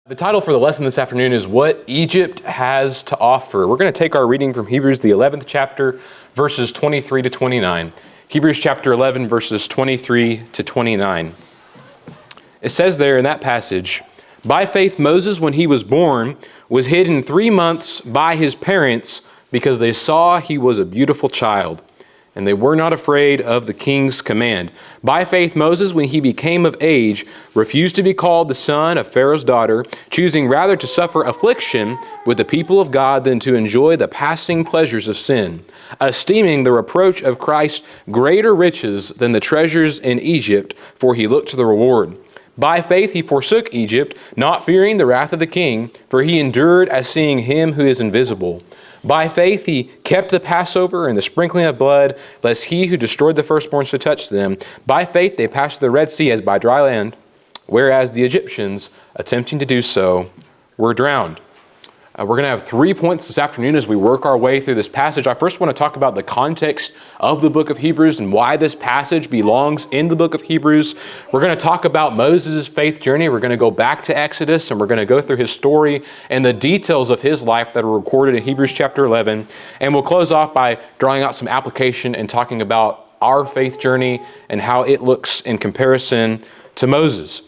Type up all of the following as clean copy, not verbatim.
The title for the lesson this afternoon is What Egypt Has to Offer. We're going to take our reading from Hebrews, the 11th chapter, verses 23 to 29. Hebrews chapter 11, verses 23 to 29. It says there in that passage, "By faith Moses, when he was born, was hidden 3 months by his parents because they saw he was a beautiful child, and they were not afraid of the king's command. By faith Moses, when he became of age, refused to be called the son of Pharaoh's daughter, choosing rather to suffer affliction with the people of God than to enjoy the passing pleasures of sin, esteeming the reproach of Christ greater riches than the treasures in Egypt, for he looked to the reward. By faith he forsook Egypt, not fearing the wrath of the king, for he endured as seeing him who is invisible. By faith he kept the Passover and the sprinkling of blood, lest he who destroyed the firstborn should touch them. By faith they passed the Red Sea as by dry land, whereas the Egyptians, attempting to do so, were drowned." We're going to have 3 points this afternoon as we work our way through this passage. I first want to talk about the context of the book of Hebrews and why this passage belongs in the book of Hebrews. We're going to talk about Moses' faith journey. We're going to go back to Exodus and we're going to go through his story and the details of his life that are recorded in Hebrews chapter 11. And we'll close off by drawing out some application and talking about our faith journey and how it looks in comparison to Moses.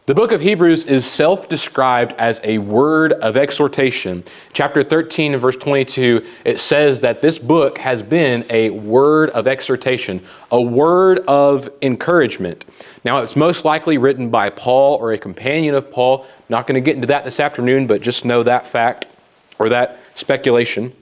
The book of Hebrews is self-described as a word of exhortation. Chapter 13 and verse 22, it says that this book has been a word of exhortation, a word of encouragement. Now, it's most likely written by Paul or a companion of Paul. Not going to get into that this afternoon, but just know that fact or that speculation.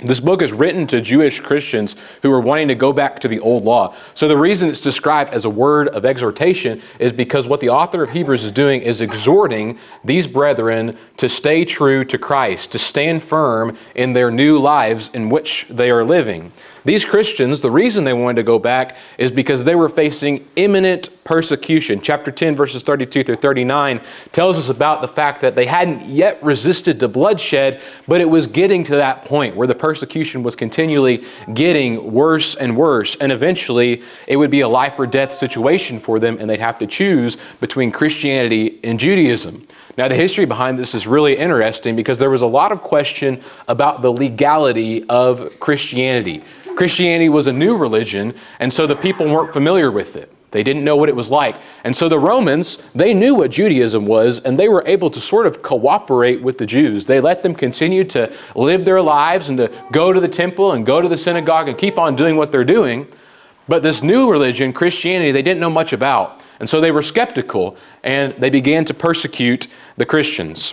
This book is written to Jewish Christians who are wanting to go back to the old law. So the reason it's described as a word of exhortation is because what the author of Hebrews is doing is exhorting these brethren to stay true to Christ, to stand firm in their new lives in which they are living. These Christians, the reason they wanted to go back is because they were facing imminent persecution. Chapter 10, verses 32 through 39 tells us about the fact that they hadn't yet resisted to bloodshed, but it was getting to that point where the persecution was continually getting worse and worse. And eventually, it would be a life or death situation for them, and they'd have to choose between Christianity and Judaism. Now, the history behind this is really interesting because there was a lot of question about the legality of Christianity. Christianity was a new religion, and so the people weren't familiar with it. They didn't know what it was like. And so the Romans, they knew what Judaism was, and they were able to sort of cooperate with the Jews. They let them continue to live their lives and to go to the temple and go to the synagogue and keep on doing what they're doing. But this new religion, Christianity, they didn't know much about. And so they were skeptical, and they began to persecute the Christians.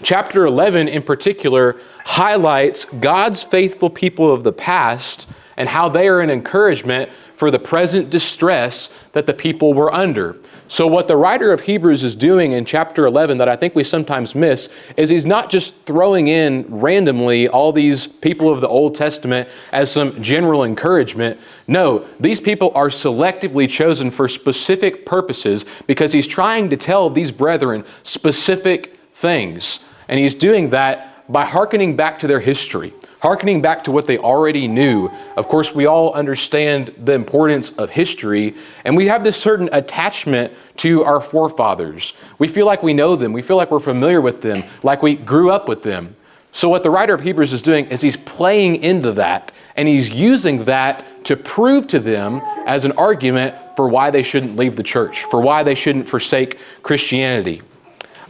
Chapter 11 in particular highlights God's faithful people of the past and how they are an encouragement for the present distress that the people were under. So what the writer of Hebrews is doing in chapter 11 that I think we sometimes miss is he's not just throwing in randomly all these people of the Old Testament as some general encouragement. No, these people are selectively chosen for specific purposes because he's trying to tell these brethren specific things. And he's doing that by hearkening back to their history, hearkening back to what they already knew. Of course, we all understand the importance of history, and we have this certain attachment to our forefathers. We feel like we know them. We feel like we're familiar with them, like we grew up with them. So what the writer of Hebrews is doing is he's playing into that, and he's using that to prove to them as an argument for why they shouldn't leave the church, for why they shouldn't forsake Christianity.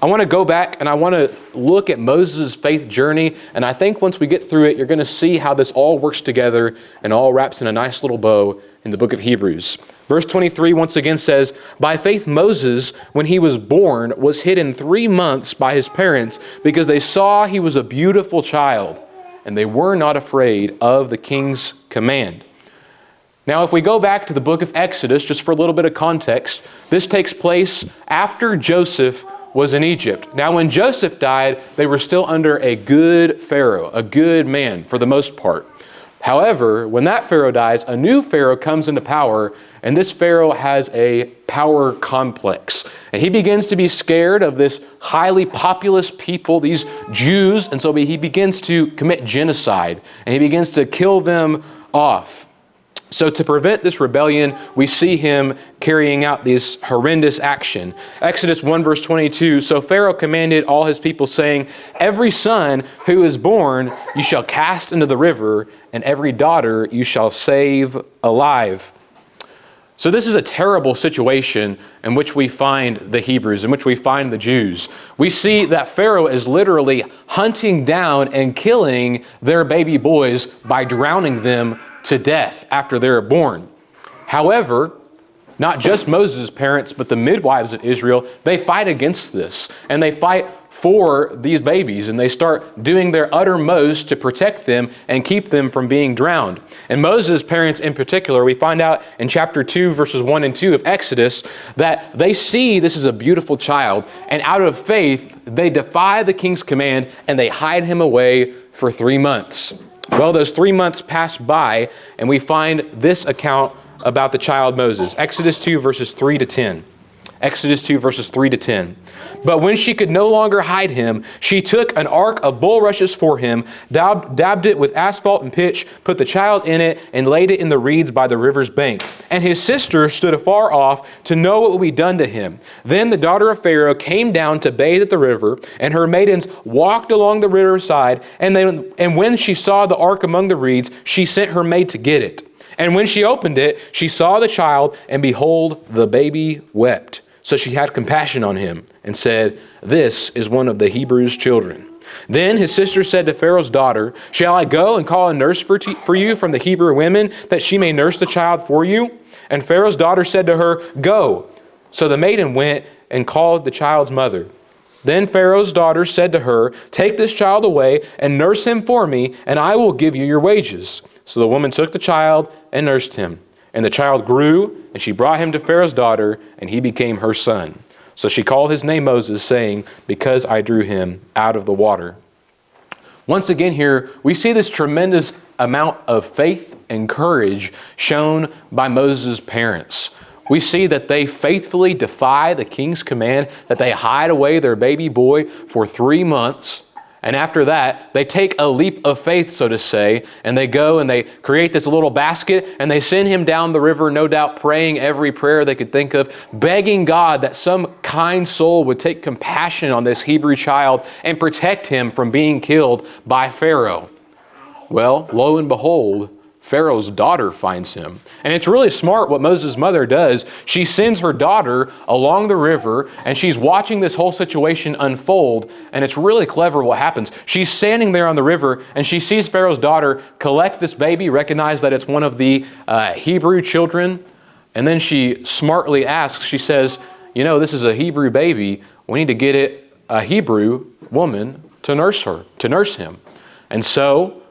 I want to go back and I want to look at Moses' faith journey, and I think once we get through it, you're going to see how this all works together and all wraps in a nice little bow in the book of Hebrews. Verse 23 once again says, "By faith Moses, when he was born, was hidden 3 months by his parents because they saw he was a beautiful child, and they were not afraid of the king's command." Now, if we go back to the book of Exodus, just for a little bit of context, this takes place after Joseph was in Egypt. Now, when Joseph died, they were still under a good Pharaoh, a good man for the most part. However, when that Pharaoh dies, a new Pharaoh comes into power, and this Pharaoh has a power complex. And he begins to be scared of this highly populous people, these Jews, and so he begins to commit genocide, and he begins to kill them off. So to prevent this rebellion, we see him carrying out this horrendous action. Exodus 1 verse 22, so Pharaoh commanded all his people, saying, every son who is born you shall cast into the river, and every daughter you shall save alive. So this is a terrible situation in which we find the Hebrews, in which we find the Jews. We see that Pharaoh is literally hunting down and killing their baby boys by drowning them to death after they're born. However, not just Moses' parents, but the midwives of Israel, they fight against this, and they fight for these babies, and they start doing their uttermost to protect them and keep them from being drowned. And Moses' parents in particular, we find out in chapter 2, verses 1 and 2 of Exodus, that they see this is a beautiful child, and out of faith, they defy the king's command, and they hide him away for 3 months. Well, those 3 months pass by, and we find this account about the child Moses. Exodus 2, verses 3 to 10. Exodus 2, verses 3 to 10. But when she could no longer hide him, she took an ark of bulrushes for him, dabbed it with asphalt and pitch, put the child in it, and laid it in the reeds by the river's bank. And his sister stood afar off to know what would be done to him. Then the daughter of Pharaoh came down to bathe at the river, and her maidens walked along the riverside. And when she saw the ark among the reeds, she sent her maid to get it. And when she opened it, she saw the child, and behold, the baby wept. So she had compassion on him and said, this is one of the Hebrews' children. Then his sister said to Pharaoh's daughter, shall I go and call a nurse for you from the Hebrew women, that she may nurse the child for you? And Pharaoh's daughter said to her, go. So the maiden went and called the child's mother. Then Pharaoh's daughter said to her, take this child away and nurse him for me, and I will give you your wages. So the woman took the child and nursed him. And the child grew, and she brought him to Pharaoh's daughter, and he became her son. So she called his name Moses, saying, because I drew him out of the water. Once again here, we see this tremendous amount of faith and courage shown by Moses' parents. We see that they faithfully defy the king's command, that they hide away their baby boy for 3 months. And after that, they take a leap of faith, so to say, and they go and they create this little basket, and they send him down the river, no doubt praying every prayer they could think of, begging God that some kind soul would take compassion on this Hebrew child and protect him from being killed by Pharaoh. Well, lo and behold, Pharaoh's daughter finds him. And it's really smart what Moses' mother does. She sends her daughter along the river, and she's watching this whole situation unfold, and it's really clever what happens. She's standing there on the river, and she sees Pharaoh's daughter collect this baby, recognize that it's one of the Hebrew children, and then she smartly asks, she says, you know, this is a Hebrew baby. We need to get a Hebrew woman to nurse him. And so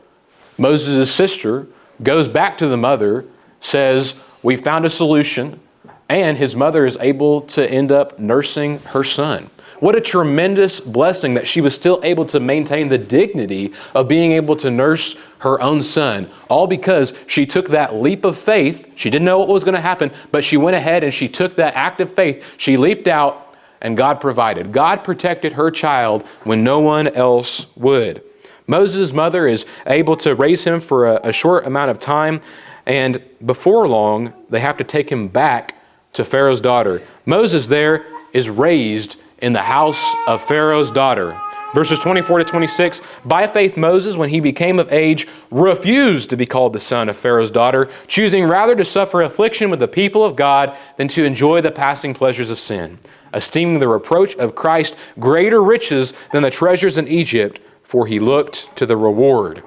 Moses' sister goes back to the mother, says, we found a solution, and his mother is able to end up nursing her son. What a tremendous blessing that she was still able to maintain the dignity of being able to nurse her own son, all because she took that leap of faith. She didn't know what was going to happen, but she went ahead and she took that act of faith. She leaped out, and God provided. God protected her child when no one else would. Moses' mother is able to raise him for a short amount of time, and before long, they have to take him back to Pharaoh's daughter. Moses there is raised in the house of Pharaoh's daughter. Verses 24 to 26, by faith Moses, when he became of age, refused to be called the son of Pharaoh's daughter, choosing rather to suffer affliction with the people of God than to enjoy the passing pleasures of sin, esteeming the reproach of Christ greater riches than the treasures in Egypt, for he looked to the reward.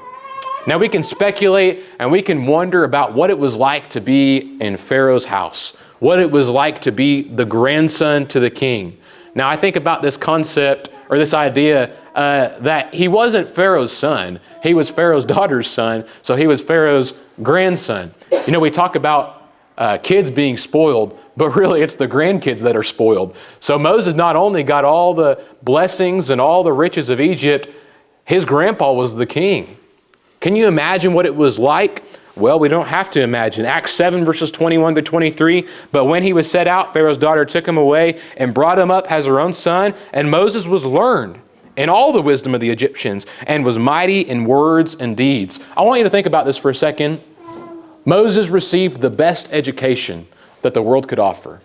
Now we can speculate and we can wonder about what it was like to be in Pharaoh's house, what it was like to be the grandson to the king. Now I think about this concept or this idea that he wasn't Pharaoh's son, he was Pharaoh's daughter's son, so he was Pharaoh's grandson. You know, we talk about kids being spoiled, but really it's the grandkids that are spoiled. So Moses not only got all the blessings and all the riches of Egypt, his grandpa was the king. Can you imagine what it was like? Well, we don't have to imagine. Acts 7 verses 21 to 23. But when he was set out, Pharaoh's daughter took him away and brought him up as her own son. And Moses was learned in all the wisdom of the Egyptians and was mighty in words and deeds. I want you to think about this for a second. Moses received the best education that the world could offer.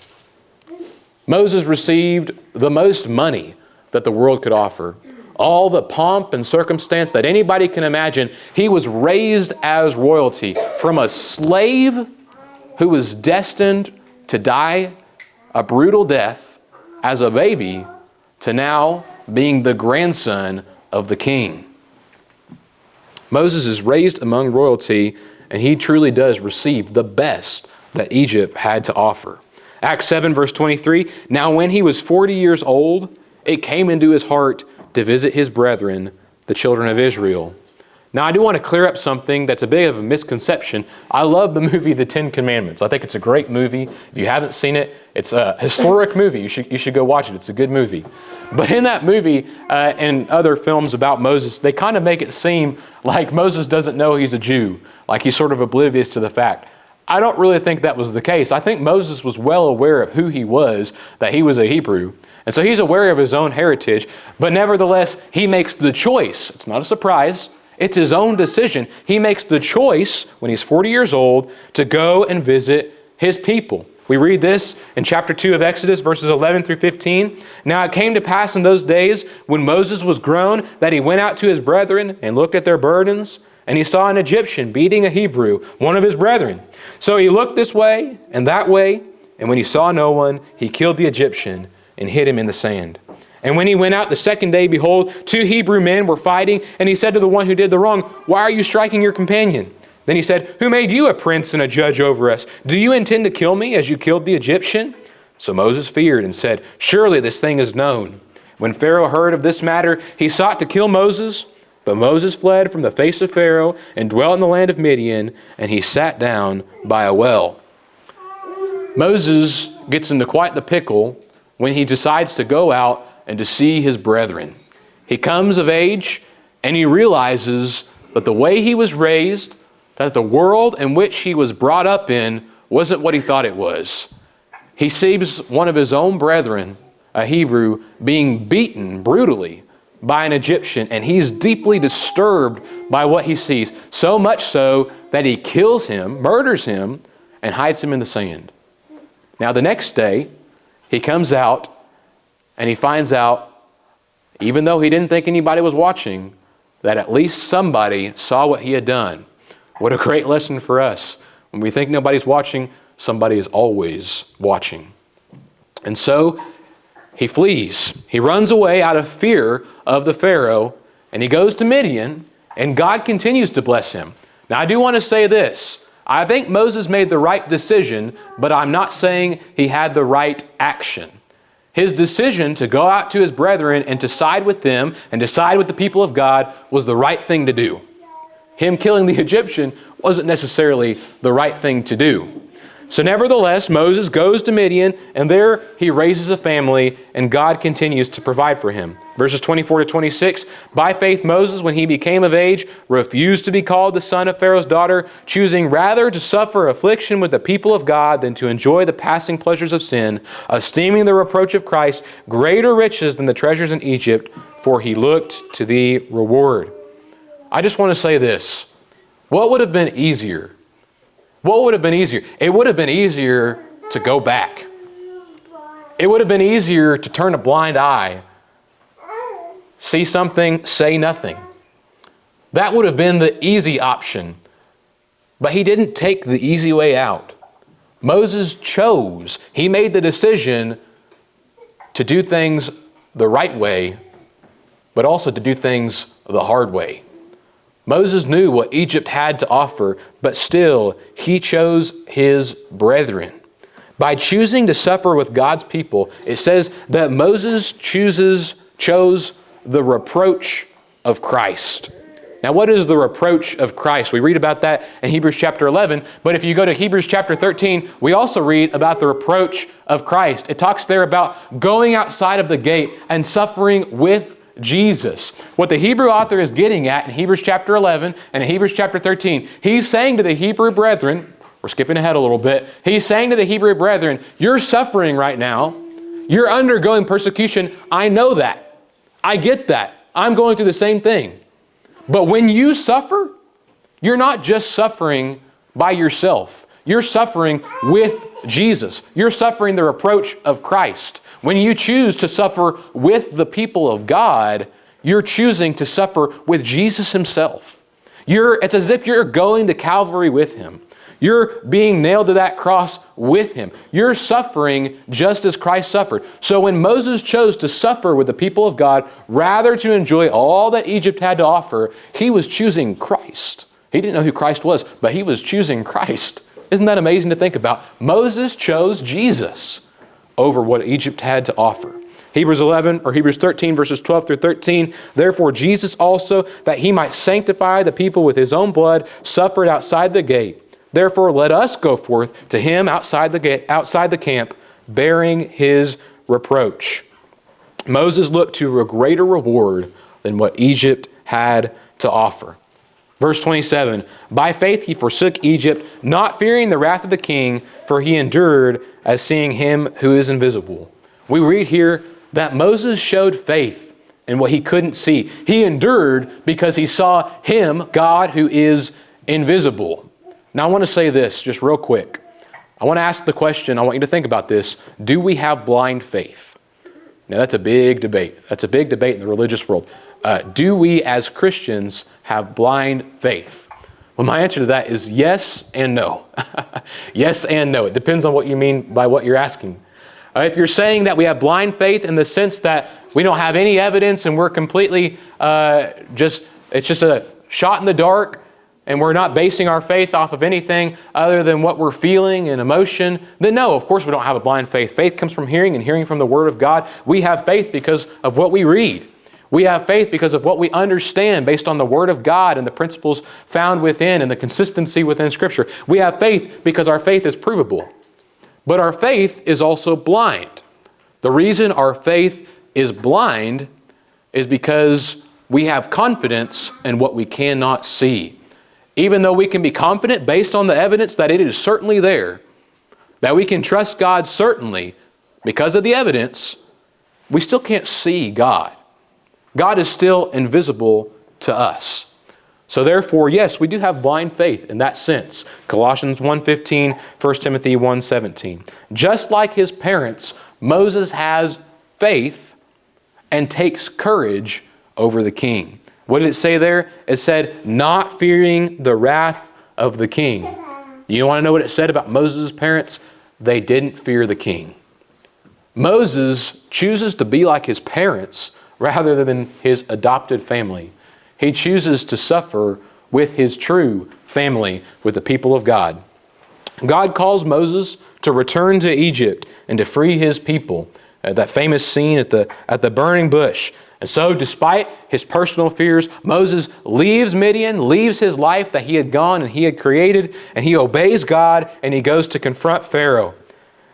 Moses received the most money that the world could offer. All the pomp and circumstance that anybody can imagine. He was raised as royalty from a slave who was destined to die a brutal death as a baby to now being the grandson of the king. Moses is raised among royalty, and he truly does receive the best that Egypt had to offer. Acts 7 verse 23, now when he was 40 years old, it came into his heart to visit his brethren, the children of Israel. Now, I do want to clear up something that's a bit of a misconception. I love the movie The Ten Commandments. I think it's a great movie. If you haven't seen it, it's a historic movie. You should go watch it. It's a good movie. But in that movie and other films about Moses, they kind of make it seem like Moses doesn't know he's a Jew, like he's sort of oblivious to the fact. I don't really think that was the case. I think Moses was well aware of who he was, that he was a Hebrew. And so he's aware of his own heritage, but nevertheless, he makes the choice. It's not a surprise. It's his own decision. He makes the choice when he's 40 years old to go and visit his people. We read this in chapter 2 of Exodus, verses 11 through 15. Now it came to pass in those days when Moses was grown that he went out to his brethren and looked at their burdens, and he saw an Egyptian beating a Hebrew, one of his brethren. So he looked this way and that way, and when he saw no one, he killed the Egyptian and hid him in the sand. And when he went out the second day, behold, 2 Hebrew men were fighting, and he said to the one who did the wrong, why are you striking your companion? Then he said, who made you a prince and a judge over us? Do you intend to kill me as you killed the Egyptian? So Moses feared and said, surely this thing is known. When Pharaoh heard of this matter, he sought to kill Moses, but Moses fled from the face of Pharaoh and dwelt in the land of Midian, and he sat down by a well. Moses gets into quite the pickle when he decides to go out and to see his brethren. He comes of age and he realizes that the way he was raised, that the world in which he was brought up in wasn't what he thought it was. He sees one of his own brethren, a Hebrew, being beaten brutally by an Egyptian, and he's deeply disturbed by what he sees, so much so that he kills him, murders him, and hides him in the sand. Now the next day, he comes out and he finds out, even though he didn't think anybody was watching, that at least somebody saw what he had done. What a great lesson for us. When we think nobody's watching, somebody is always watching. And so he flees. He runs away out of fear of the Pharaoh, and he goes to Midian, and God continues to bless him. Now, I do want to say this. I think Moses made the right decision, but I'm not saying he had the right action. His decision to go out to his brethren and to side with them and to side with the people of God was the right thing to do. Him killing the Egyptian wasn't necessarily the right thing to do. So nevertheless, Moses goes to Midian, and there he raises a family, and God continues to provide for him. Verses 24 to 26, by faith Moses, when he became of age, refused to be called the son of Pharaoh's daughter, choosing rather to suffer affliction with the people of God than to enjoy the passing pleasures of sin, esteeming the reproach of Christ greater riches than the treasures in Egypt, for he looked to the reward. I just want to say this. What would have been easier? What would have been easier? It would have been easier to go back. It would have been easier to turn a blind eye, see something, say nothing. That would have been the easy option. But he didn't take the easy way out. Moses chose. He made the decision to do things the right way, but also to do things the hard way. Moses knew what Egypt had to offer, but still he chose his brethren. By choosing to suffer with God's people, it says that Moses chose the reproach of Christ. Now, what is the reproach of Christ? We read about that in Hebrews chapter 11, but if you go to Hebrews chapter 13, we also read about the reproach of Christ. It talks there about going outside of the gate and suffering with Jesus. What the Hebrew author is getting at in Hebrews chapter 11 and in Hebrews chapter 13, he's saying to the Hebrew brethren, we're skipping ahead a little bit, he's saying to the Hebrew brethren, you're suffering right now. You're undergoing persecution. I know that. I get that. I'm going through the same thing. But when you suffer, you're not just suffering by yourself. You're suffering with Jesus. You're suffering the reproach of Christ. When you choose to suffer with the people of God, you're choosing to suffer with Jesus himself. It's as if you're going to Calvary with him. You're being nailed to that cross with him. You're suffering just as Christ suffered. So when Moses chose to suffer with the people of God, rather to enjoy all that Egypt had to offer, he was choosing Christ. He didn't know who Christ was, but he was choosing Christ. Isn't that amazing to think about? Moses chose Jesus over what Egypt had to offer. Hebrews 13, verses 12 through 13. Therefore, Jesus also, that he might sanctify the people with his own blood, suffered outside the gate. Therefore, let us go forth to him outside the camp, bearing his reproach. Moses looked to a greater reward than what Egypt had to offer. Verse 27, by faith he forsook Egypt, not fearing the wrath of the king, for he endured as seeing him who is invisible. We read here that Moses showed faith in what he couldn't see. He endured because he saw him, God, who is invisible. Now I want to say this just real quick. I want to ask the question, I want you to think about this. Do we have blind faith? Now that's a big debate. That's a big debate in the religious world. Do we as Christians have blind faith? Well, my answer to that is yes and no. Yes and no. It depends on what you mean by what you're asking. If you're saying that we have blind faith in the sense that we don't have any evidence and we're completely it's just a shot in the dark, and we're not basing our faith off of anything other than what we're feeling and emotion, then no, of course we don't have a blind faith. Faith comes from hearing, and hearing from the Word of God. We have faith because of what we read. We have faith because of what we understand based on the Word of God and the principles found within and the consistency within Scripture. We have faith because our faith is provable. But our faith is also blind. The reason our faith is blind is because we have confidence in what we cannot see. Even though we can be confident based on the evidence that it is certainly there, that we can trust God certainly because of the evidence, we still can't see God. God is still invisible to us. So therefore, yes, we do have blind faith in that sense. Colossians 1:15, 1 Timothy 1:17. Just like his parents, Moses has faith and takes courage over the king. What did it say there? It said, not fearing the wrath of the king. You want to know what it said about Moses' parents? They didn't fear the king. Moses chooses to be like his parents rather than his adopted family. He chooses to suffer with his true family, with the people of God. God calls Moses to return to Egypt and to free his people. That famous scene at the burning bush. And so, despite his personal fears, Moses leaves Midian, leaves his life that he had gone and he had created, and he obeys God, and he goes to confront Pharaoh.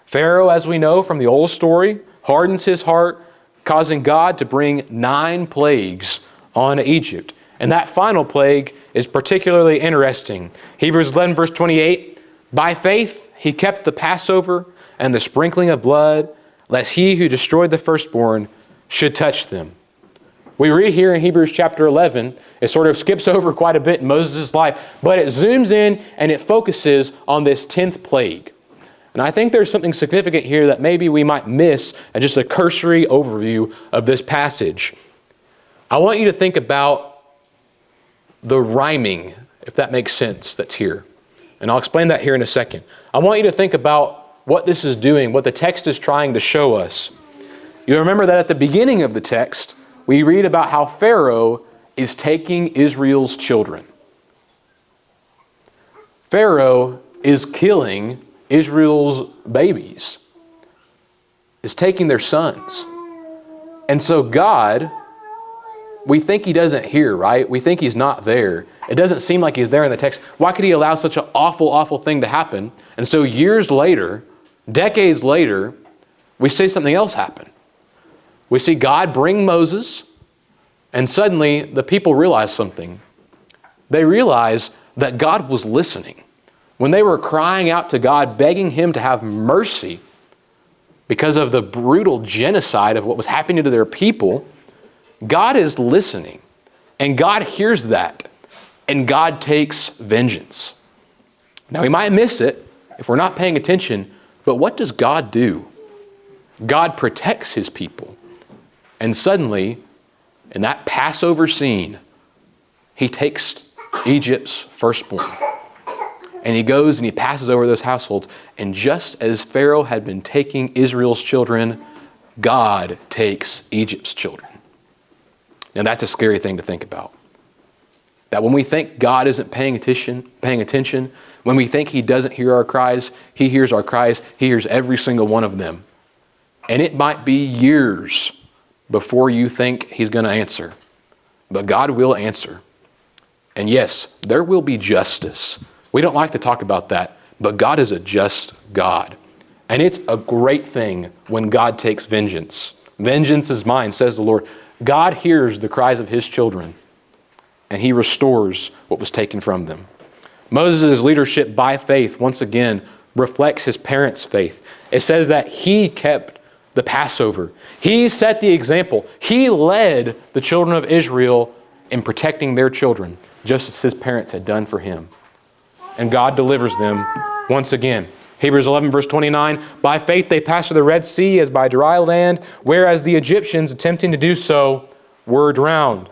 Pharaoh, as we know from the old story, hardens his heart, causing God to bring 9 plagues on Egypt. And that final plague is particularly interesting. Hebrews 11, verse 28, by faith he kept the Passover and the sprinkling of blood, lest he who destroyed the firstborn should touch them. We read here in Hebrews chapter 11, it sort of skips over quite a bit in Moses' life, but it zooms in and it focuses on this 10th plague. And I think there's something significant here that maybe we might miss at just a cursory overview of this passage. I want you to think about the rhyming, if that makes sense, that's here. And I'll explain that here in a second. I want you to think about what this is doing, what the text is trying to show us. You remember that at the beginning of the text, we read about how Pharaoh is taking Israel's children. Pharaoh is killing Israel's babies, is taking their sons. And so God, we think he doesn't hear, right? We think he's not there. It doesn't seem like he's there in the text. Why could he allow such an awful, awful thing to happen? And so years later, decades later, we see something else happen. We see God bring Moses, and suddenly the people realize something. They realize that God was listening. When they were crying out to God, begging him to have mercy because of the brutal genocide of what was happening to their people, God is listening, and God hears that, and God takes vengeance. Now, we might miss it if we're not paying attention, but what does God do? God protects his people. And suddenly, in that Passover scene, he takes Egypt's firstborn. And he goes and he passes over those households. And just as Pharaoh had been taking Israel's children, God takes Egypt's children. Now that's a scary thing to think about. That when we think God isn't paying attention, when we think he doesn't hear our cries, he hears our cries, he hears every single one of them. And it might be years before you think he's going to answer. But God will answer. And yes, there will be justice. We don't like to talk about that, but God is a just God. And it's a great thing when God takes vengeance. Vengeance is mine, says the Lord. God hears the cries of his children, and he restores what was taken from them. Moses' leadership by faith, once again, reflects his parents' faith. It says that he kept the Passover. He set the example. He led the children of Israel in protecting their children, just as his parents had done for him. And God delivers them once again. Hebrews 11, verse 29, by faith they passed through the Red Sea as by dry land, whereas the Egyptians, attempting to do so, were drowned.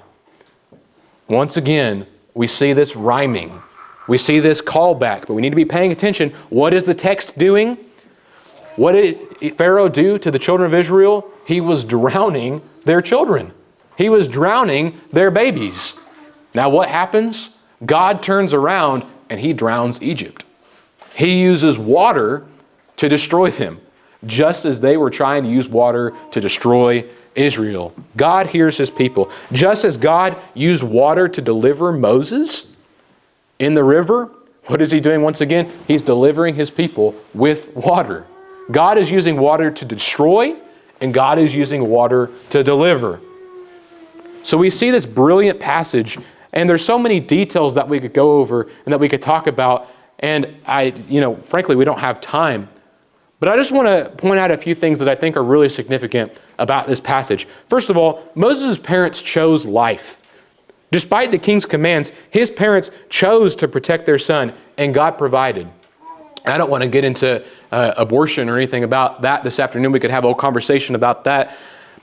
Once again, we see this rhyming. We see this callback, but we need to be paying attention. What is the text doing? What did Pharaoh do to the children of Israel? He was drowning their children. He was drowning their babies. Now what happens? God turns around and he drowns Egypt. He uses water to destroy them, just as they were trying to use water to destroy Israel. God hears his people. Just as God used water to deliver Moses in the river, what is he doing once again? He's delivering his people with water. God is using water to destroy, and God is using water to deliver. So we see this brilliant passage, and there's so many details that we could go over and that we could talk about. And frankly, we don't have time. But I just want to point out a few things that I think are really significant about this passage. First of all, Moses' parents chose life. Despite the king's commands, his parents chose to protect their son, and God provided. I don't want to get into abortion or anything about that this afternoon. We could have a whole conversation about that.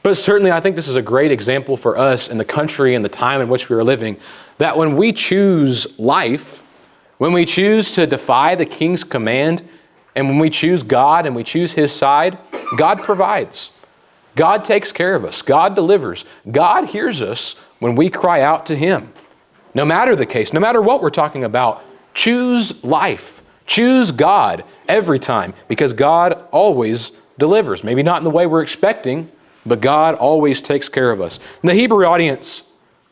But certainly I think this is a great example for us in the country and the time in which we are living, that when we choose life, when we choose to defy the king's command, and when we choose God and we choose his side, God provides. God takes care of us. God delivers. God hears us when we cry out to him. No matter the case, no matter what we're talking about, choose life. Choose God every time, because God always delivers. Maybe not in the way we're expecting, but God always takes care of us. And the Hebrew audience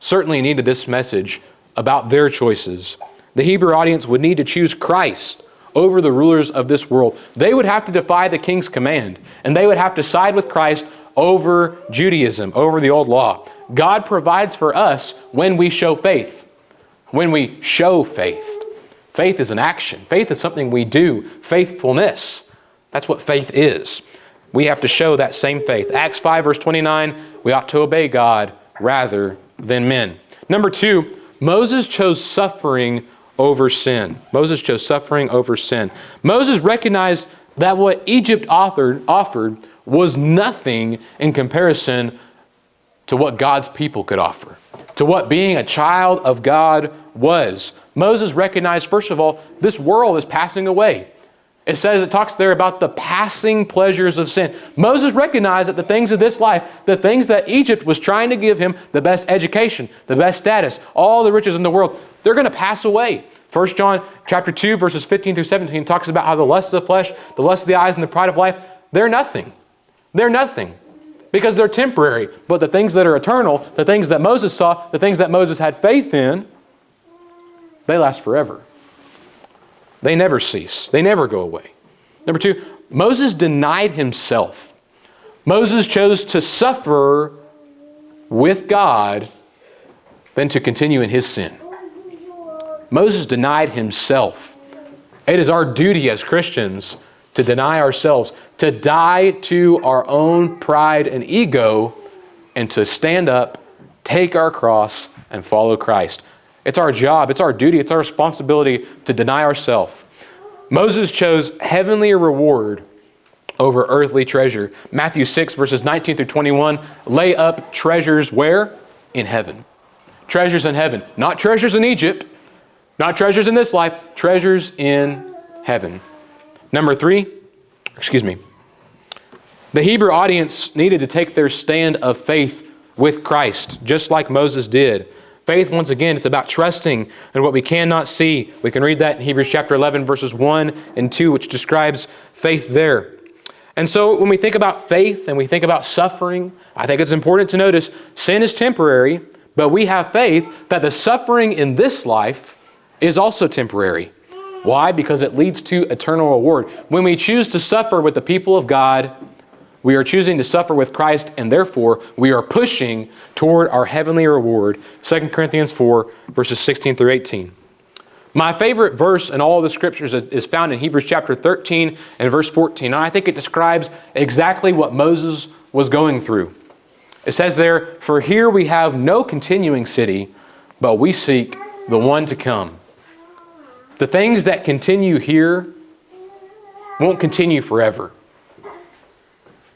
certainly needed this message about their choices. The Hebrew audience would need to choose Christ over the rulers of this world. They would have to defy the king's command, and they would have to side with Christ over Judaism, over the old law. God provides for us when we show faith. When we show faith. Faith is an action. Faith is something we do. Faithfulness. That's what faith is. We have to show that same faith. Acts 5, verse 29, we ought to obey God rather than men. Number 2, Moses chose suffering over sin. Moses chose suffering over sin. Moses recognized that what Egypt offered was nothing in comparison to what God's people could offer, to what being a child of God was. Moses recognized, first of all, this world is passing away. It talks there about the passing pleasures of sin. Moses recognized that the things of this life, the things that Egypt was trying to give him, the best education, the best status, all the riches in the world, they're going to pass away. 1 John chapter 2, verses 15 through 17 talks about how the lust of the flesh, the lust of the eyes, and the pride of life, they're nothing. They're nothing because they're temporary. But the things that are eternal, the things that Moses saw, the things that Moses had faith in, they last forever. They never cease. They never go away. Number 2, Moses denied himself. Moses chose to suffer with God than to continue in his sin. Moses denied himself. It is our duty as Christians to deny ourselves, to die to our own pride and ego, and to stand up, take our cross, and follow Christ. It's our job, it's our duty, it's our responsibility to deny ourselves. Moses chose heavenly reward over earthly treasure. Matthew 6, verses 19 through 21, lay up treasures where? In heaven. Treasures in heaven. Not treasures in Egypt, not treasures in this life, treasures in heaven. Number 3, the Hebrew audience needed to take their stand of faith with Christ, just like Moses did. Faith, once again, it's about trusting in what we cannot see. We can read that in Hebrews chapter 11, verses 1 and 2, which describes faith there. And so when we think about faith and we think about suffering, I think it's important to notice sin is temporary, but we have faith that the suffering in this life is also temporary. Why? Because it leads to eternal reward. When we choose to suffer with the people of God, we are choosing to suffer with Christ, and therefore we are pushing toward our heavenly reward. 2 Corinthians 4, verses 16 through 18. My favorite verse in all of the scriptures is found in Hebrews chapter 13 and verse 14. And I think it describes exactly what Moses was going through. It says there, "For here we have no continuing city, but we seek the one to come." The things that continue here won't continue forever.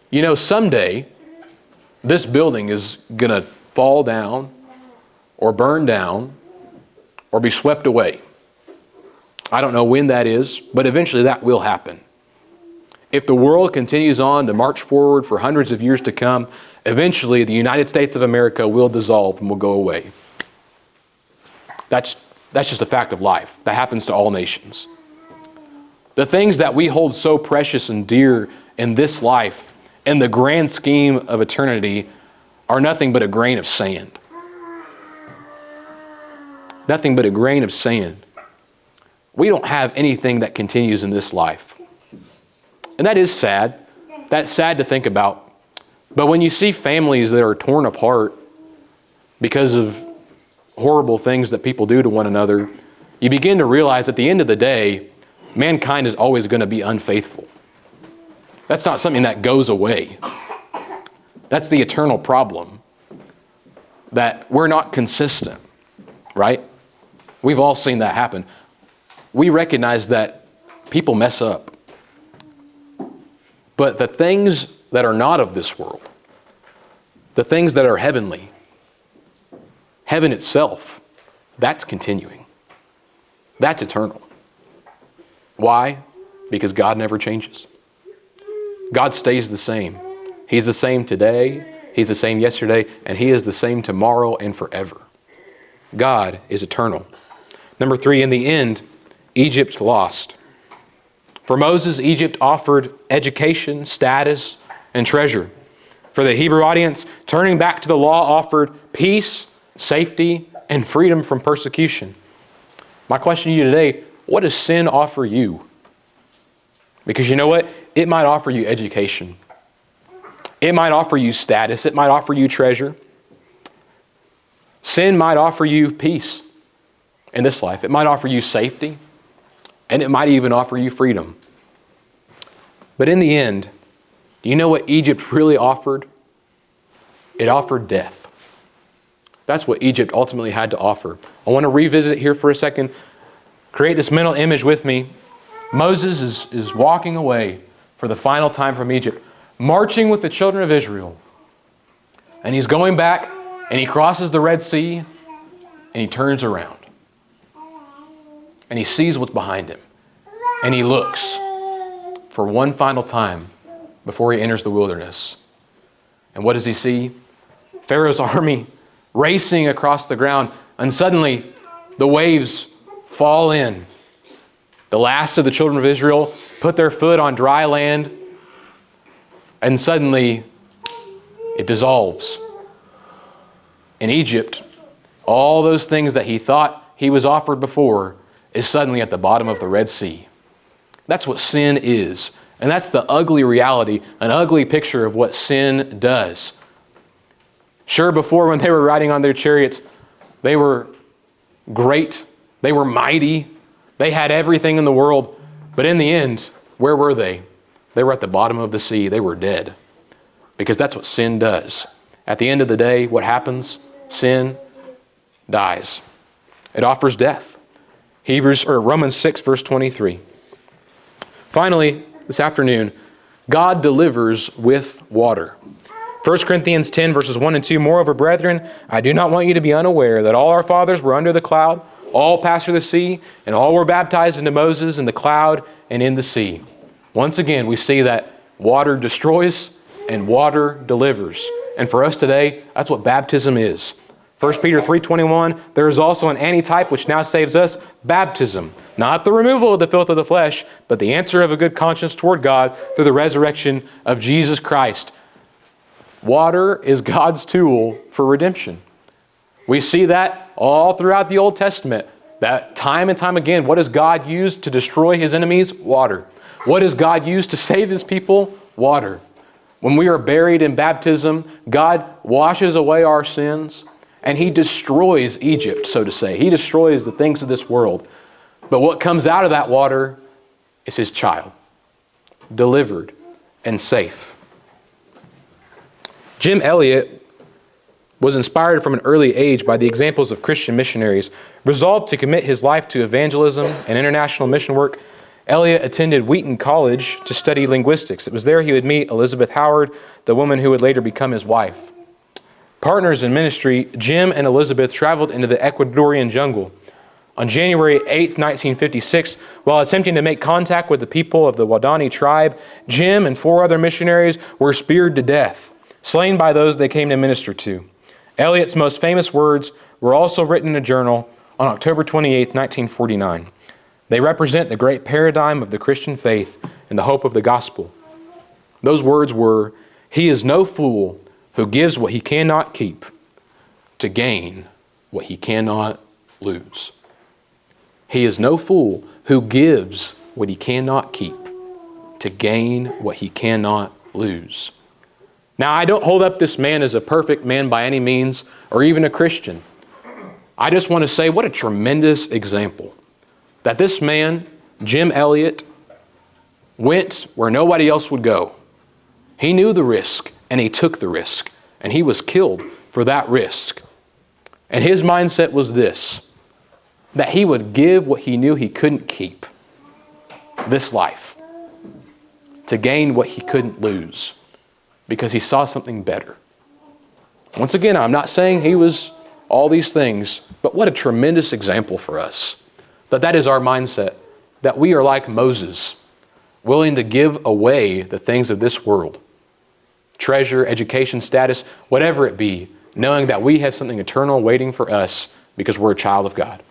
You know, someday this building is going to fall down or burn down or be swept away. I don't know when that is, but eventually that will happen. If the world continues on to march forward for hundreds of years to come, eventually the United States of America will dissolve and will go away. That's just a fact of life. That happens to all nations. The things that we hold so precious and dear in this life, in the grand scheme of eternity, are nothing but a grain of sand. Nothing but a grain of sand. We don't have anything that continues in this life. And that is sad. That's sad to think about. But when you see families that are torn apart because of horrible things that people do to one another, you begin to realize at the end of the day, mankind is always going to be unfaithful. That's not something that goes away. That's the eternal problem, that we're not consistent, right? We've all seen that happen. We recognize that people mess up. But the things that are not of this world, the things that are heavenly, heaven itself, that's continuing. That's eternal. Why? Because God never changes. God stays the same. He's the same today, He's the same yesterday, and He is the same tomorrow and forever. God is eternal. Number 3, in the end, Egypt lost. For Moses, Egypt offered education, status, and treasure. For the Hebrew audience, turning back to the law offered peace, safety, and freedom from persecution. My question to you today, what does sin offer you? Because you know what? It might offer you education. It might offer you status. It might offer you treasure. Sin might offer you peace in this life. It might offer you safety. And it might even offer you freedom. But in the end, do you know what Egypt really offered? It offered death. That's what Egypt ultimately had to offer. I want to revisit it here for a second. Create this mental image with me. Moses is walking away for the final time from Egypt, marching with the children of Israel. And he's going back, and he crosses the Red Sea, and he turns around. And he sees what's behind him. And he looks for one final time before he enters the wilderness. And what does he see? Pharaoh's army racing across the ground. And suddenly, the waves fall in. The last of the children of Israel put their foot on dry land. And suddenly, it dissolves. In Egypt, all those things that he thought he was offered before is suddenly at the bottom of the Red Sea. That's what sin is. And that's the ugly reality, an ugly picture of what sin does. Sure, before when they were riding on their chariots, they were great, they were mighty, they had everything in the world. But in the end, where were they? They were at the bottom of the sea. They were dead. Because that's what sin does. At the end of the day, what happens? Sin dies. It offers death. Romans 6, verse 23. Finally, this afternoon, God delivers with water. 1 Corinthians 10, verses 1 and 2, "Moreover, brethren, I do not want you to be unaware that all our fathers were under the cloud, all passed through the sea, and all were baptized into Moses in the cloud and in the sea." Once again, we see that water destroys and water delivers. And for us today, that's what baptism is. 1 Peter 3:21, "There is also an antitype which now saves us, baptism, not the removal of the filth of the flesh, but the answer of a good conscience toward God through the resurrection of Jesus Christ." Water is God's tool for redemption. We see that all throughout the Old Testament, that time and time again, what does God use to destroy his enemies? Water. What does God use to save his people? Water. When we are buried in baptism, God washes away our sins, and he destroys Egypt, so to say. He destroys the things of this world. But what comes out of that water is his child, delivered and safe. Jim Elliot was inspired from an early age by the examples of Christian missionaries. Resolved to commit his life to evangelism and international mission work, Elliot attended Wheaton College to study linguistics. It was there he would meet Elizabeth Howard, the woman who would later become his wife. Partners in ministry, Jim and Elizabeth traveled into the Ecuadorian jungle. On January 8, 1956, while attempting to make contact with the people of the Wadani tribe, Jim and 4 other missionaries were speared to death, slain by those they came to minister to. Elliot's most famous words were also written in a journal on October 28, 1949. They represent the great paradigm of the Christian faith and the hope of the gospel. Those words were, "He is no fool who gives what he cannot keep to gain what he cannot lose." He is no fool who gives what he cannot keep to gain what he cannot lose. Now, I don't hold up this man as a perfect man by any means, or even a Christian. I just want to say what a tremendous example that this man, Jim Elliot, went where nobody else would go. He knew the risk, and he took the risk, and he was killed for that risk. And his mindset was this, that he would give what he knew he couldn't keep, this life, to gain what he couldn't lose, because he saw something better. Once again, I'm not saying he was all these things, but what a tremendous example for us, that is our mindset, that we are like Moses, willing to give away the things of this world, treasure, education, status, whatever it be, knowing that we have something eternal waiting for us because we're a child of God.